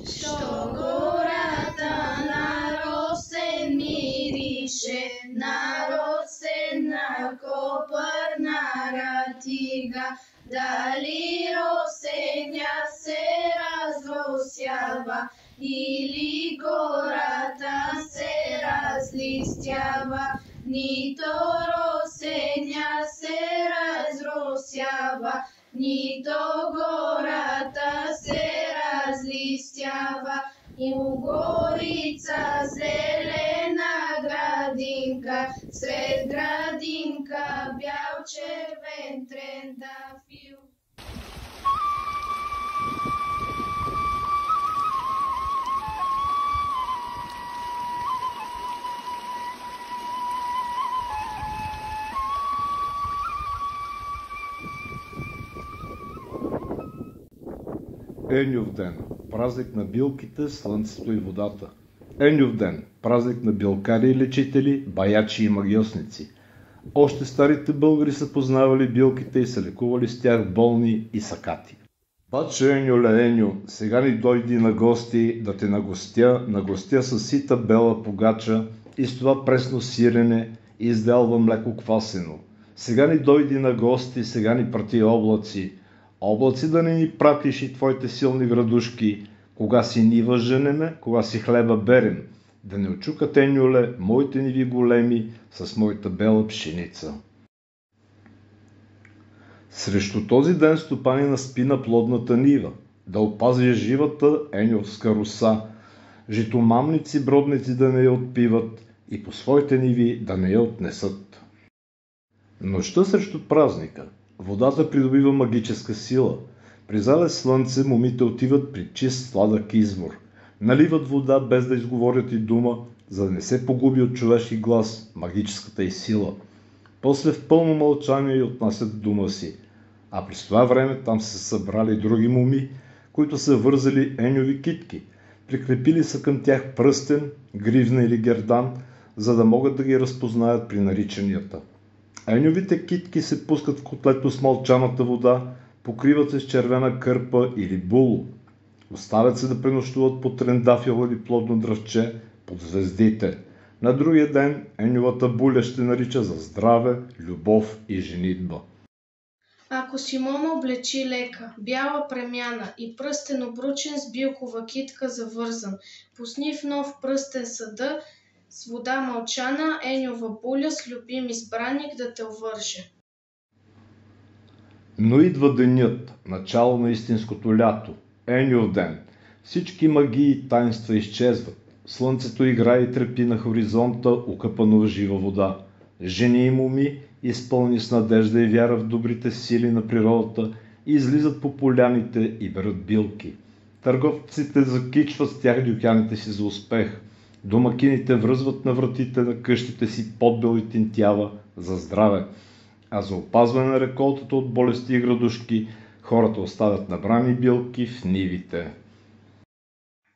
Що гората на росен мирише, на росена копърна ратига, дали росеня се разросява или гората се разлистява, нито росеня се разросява, нито гората се разлистява. И у горица зелена градинка, сред градинка бял червен трендафил. Еньов ден – празник на билките, слънцето и водата. Еньов ден – празник на билкари и лечители, баячи и магиосници. Още старите българи са познавали билките и са лекували с тях болни и сакати. Баче Еньоле, Еньо, сега ни дойди на гости да те нагостя с сита бела погача и с това пресно сирене и изделва млеко квасено. Сега ни дойди на гости, сега ни прати облаци. Облаци да не ни пратиш и твоите силни градушки, кога си нива женеме, кога си хлеба берем, да не очукат, Еньоле, моите ниви големи с моята бела пшеница. Срещу този ден стопанина спи на плодната нива, да опази живата еньовска роса, житомамници бродници да не я отпиват и по своите ниви да не я отнесат. Нощта срещу празника водата придобива магическа сила. При залез слънце момите отиват при чист сладък извор. Наливат вода без да изговорят и дума, за да не се погуби от човешки глас магическата й сила. После в пълно мълчание й отнасят в дома си. А през това време там се събрали други моми, които са вързали еньови китки. Прикрепили са към тях пръстен, гривна или гердан, за да могат да ги разпознаят при наричанията. Еньовите китки се пускат в котлето с мълчаната вода, покриват се с червена кърпа или було. Оставят се да пренощуват под трендафил или плодно дръвче под звездите. На другия ден еньовата буля ще нарича за здраве, любов и женитба. Ако си мома облечи лека, бяла премяна и пръстен обручен с билкова китка завързан, пусни в нов пръстен съда, с вода мълчана, еньова буля с любим избранник да те увърже. Но идва денят, начало на истинското лято, Еньов ден. Всички магии и таинства изчезват. Слънцето играе и трепи на хоризонта, укъпано в жива вода. Жени и моми, изпълни с надежда и вяра в добрите сили на природата, излизат по поляните и берат билки. Търговците закичват с тях дюкяните си за успех. Домакините връзват на вратите на къщите си подбел и тинтява за здраве. А за опазване на реколтата от болести и градушки, хората оставят набрани билки в нивите.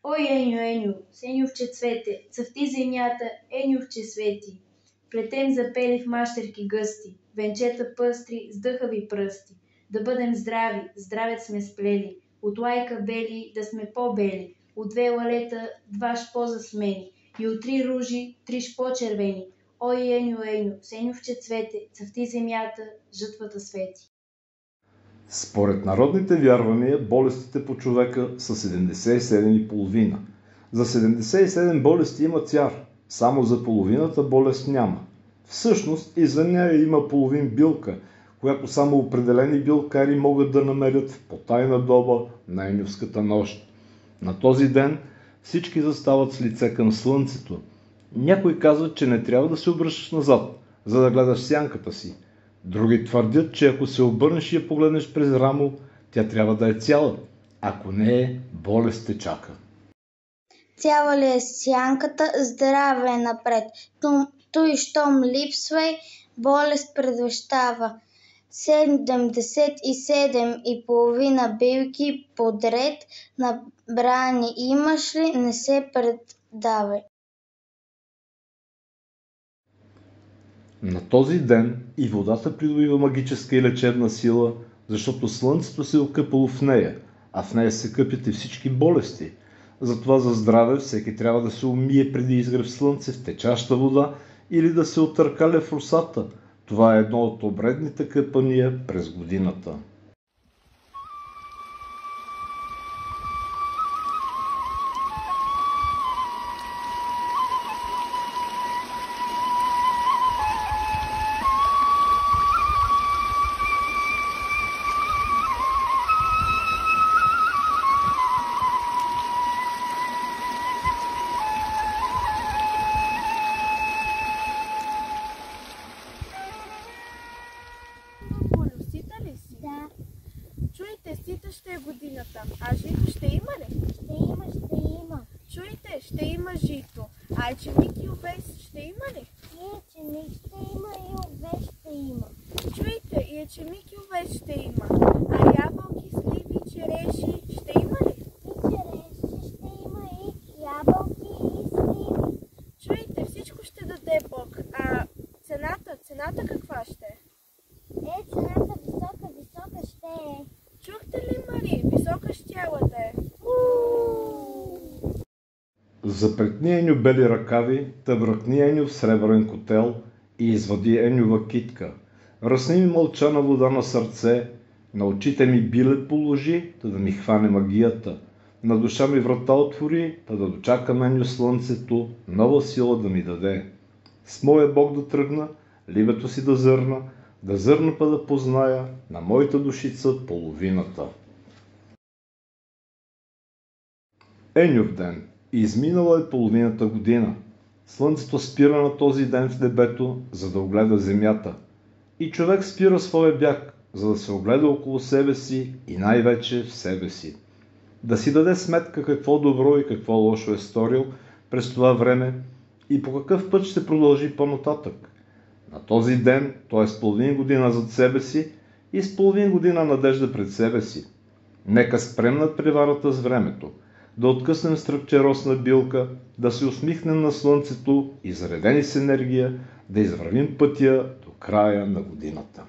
Ой, Еньо, Еньо, с еньовче цвете, цъфти земята, еньовче свети. Плетем запели в мащерки гъсти, венчета пъстри с дъхави пръсти. Да бъдем здрави, здравец сме сплели, от лайка бели да сме по-бели, от две лалета два шпоза смени и от три ружи три шпо-червени. Ой, Еньо, Еньо, с еньовче цвете, цъфти земята, жътвата свети. Според народните вярвания, болестите по човека са 77,5. За 77 болести има цяр, само за половината болест няма. Всъщност и за нея има половин билка, която само определени билкари могат да намерят в потайна доба на еньовската нощ. На този ден всички застават с лице към слънцето. Някои казват, че не трябва да се обръщаш назад, за да гледаш сянката си. Други твърдят, че ако се обърнеш и я погледнеш през рамо, тя трябва да е цяла. Ако не е, болест те чака. Цяла ли е сянката, здраве е напред. Той, щом липсва, болест предвещава. 77,5 билки подред набрани имаш ли, не се предавай. На този ден и водата придобива магическа и лечебна сила, защото слънцето се е окъпало в нея, а в нея се къпят и всички болести. Затова за здраве всеки трябва да се умие преди изгрев слънце в течаща вода или да се отъркаля в росата. Това е едно от обредните къпания през годината. Сита ли си? Да, Чуйте, сита ще е годината. А жито ще има ли? ще има, ще има. Чуйте, ще има жито. А ечемик и овес ще има ли? И ечемик ще има, и овес ще има. Чуйте, и ечемик и овес ще има. А ябълки, сливи, череши ще има ли? И череши ще има, и ябълки, и сливи. Чуйте, всичко ще даде Бог. А цената каква ще е? Цената висока, висока ще е. Чухте ли, Мари? Висока щяла да е. Запретни Еню бели ръкави, тъбръкни Еню в сребърен котел и извади Енюва китка. Ръсни ми мълчана вода на сърце, на очите ми билет положи, та да ми хване магията. На душа ми врата отвори, та да дочакам Еню слънцето, нова сила да ми даде. С моя Бог да тръгна, ливето си да зърна па да позная на моята душица половината. Енюв ден. Изминала е половината година. Слънцето спира на този ден в небето, за да огледа земята. И човек спира своя бяг, за да се огледа около себе си и най-вече в себе си. Да си даде сметка какво добро и какво лошо е сторил през това време и по какъв път ще продължи по-нататък. На този ден той е с половин година зад себе си и с половин година надежда пред себе си. Нека спрем над преварата с времето, да откъснем стръкчеросна билка, да се усмихнем на слънцето и заредени с енергия да извървим пътя до края на годината.